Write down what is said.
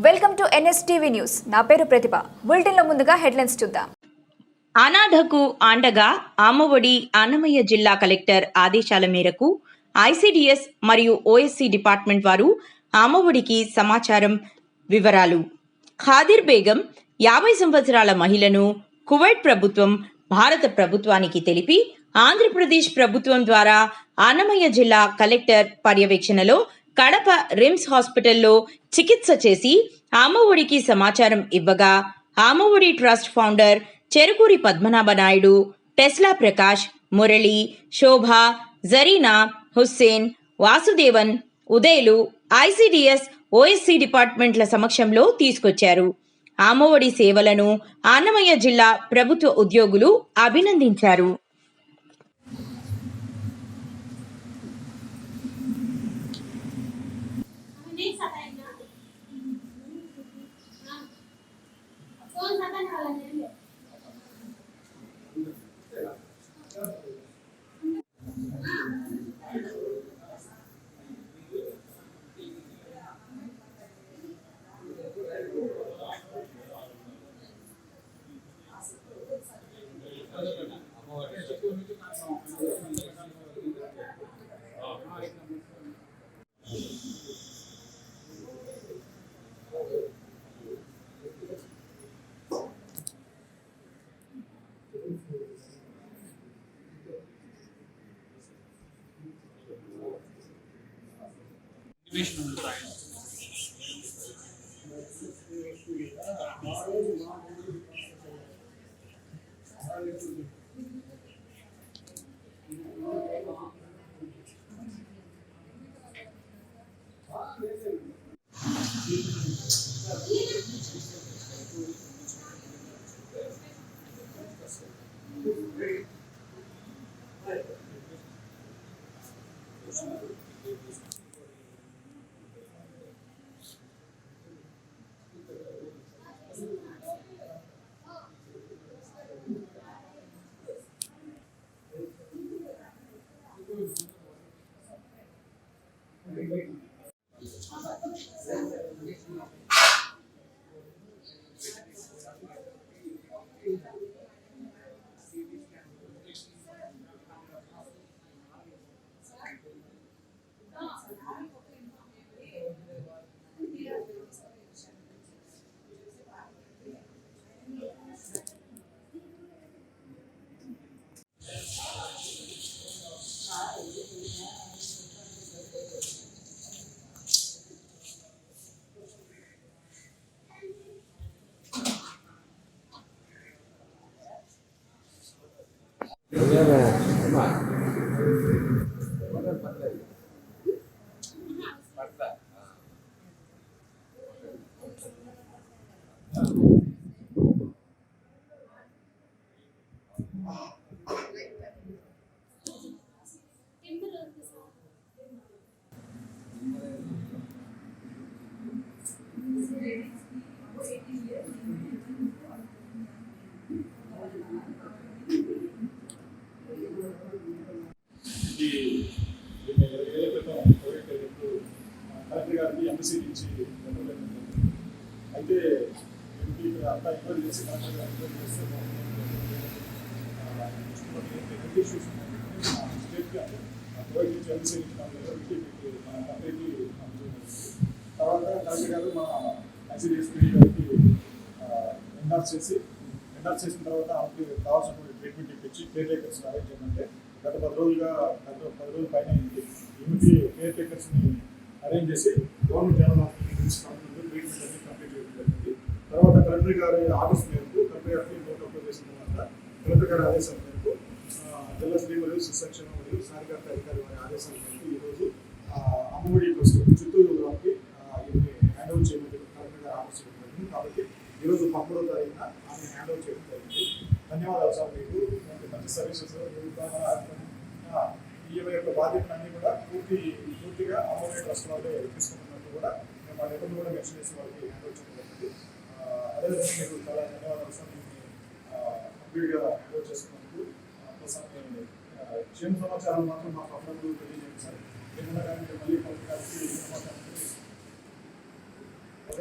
Welcome to NSTV news. నా పేరు ప్రతిభ. బులెటిన్లో ముందుగా హెడ్లైన్స్ చూద్దాం. అనాథకు అండగా అమ్మఒడి అన్నమయ్య జిల్లా కలెక్టర్ ఆదేశాల మేరకు ఐసిడిఎస్ మరియు ఓఎస్సీ డిపార్ట్మెంట్ వారు అమ్మఒడికి సమాచారం వివరాలు. ఖాదిర్ బేగం 50 సంవత్సరాల మహిళను కువైట్ ప్రభుత్వం భారత ప్రభుత్వానికి తెలిపి ఆంధ్రప్రదేశ్ ప్రభుత్వం ద్వారా అన్నమయ్య జిల్లా కలెక్టర్ పర్యవేక్షణలో కడప రిమ్స్ హాస్పిటల్లో చికిత్స చేసి అమ్మఒడికి సమాచారం ఇవ్వగా Ammavodi trust founder Cherukuri Padmanabha Naidu, Tesla Prakash, Murali, Shobha, Zarina, Hussain, Vasudevan, ఉదయ్లు ఐసిడిఎస్, ఓఎస్సీ డిపార్ట్మెంట్ల సమక్షంలో తీసుకొచ్చారు. అమ్మఒడి సేవలను అన్నమయ్య జిల్లా ప్రభుత్వ ఉద్యోగులు అభినందించారు. కలెక్టర్ గారికి ఎంబసీ నుంచి అయితే అంతా ఎంక్వైరీ చేసి కలెక్టర్ గారు ఎంక్వైరీ చేస్తే హెల్త్ ఇష్యూస్ స్టేట్గా కోవిడ్ నుంచి ఎంబసీ నుంచి మన కంపెనీకి తర్వాత కలెక్టర్ గారు మన ఐసిడిఎస్ గారికి ఎండార్స్ చేసిన తర్వాత ఆమెకి కావాల్సినటువంటి ట్రీట్మెంట్ ఇప్పించి కేర్ టేకర్స్ అరేంజ్ చేయమంటే గత 10 రోజుల పైన ఈమెకి కేర్ టేకర్స్ని అరేంజ్ చేసి గవర్నమెంట్ జనరల్ హాస్పిటల్ ట్రీట్మెంట్ అన్ని కంప్లీట్ చేయడం జరిగింది. తర్వాత కలెక్టర్ గారి ఆఫీస్ మేరకు కలెక్టర్ గారికి నోట్ అప్లై చేసిన తర్వాత కలెక్టర్ గారి ఆదేశాల మేరకు జిల్లా స్త్రీ మరియు శిశు మరియు సాధికారత అధికారి వారి ఆదేశాల మేరకు ఈరోజు అమ్మఒడి ట్రస్ట్ చిత్తూరు వారికి హ్యాండ్ ఓవర్ చేయడం కలెక్టర్ గారి ఆఫీస్ జరిగింది. కాబట్టి ఈరోజు 13వ తారీఖున ఆమె హ్యాండ్ ఓవర్ చేయడం జరిగింది. ధన్యవాదాలు సార్, మీకు మంచి సర్వీసెస్ ఈ యొక్క బాధ్యతలన్నీ కూడా పూర్తిగా అమ్మఒడి ట్రస్ట్ వాళ్ళే తీసుకుంటున్నట్టు కూడా మేము వాళ్ళ ఎవరిని కూడా మెన్షన్ చేసి వాళ్ళకి హ్యాండ్ ఓవర్ చేయడం జరిగింది. అదేవిధంగా మీకు చాలా ధన్యవాదాలు సార్, కంప్లీట్గా హ్యాండ్ ఓవర్ చేసుకున్నందుకు. క్షేమ సమాచారం మాత్రం మాకు అప్పుడప్పుడు తెలియజేయండి సార్. ఏమన్నా కానీ మళ్ళీ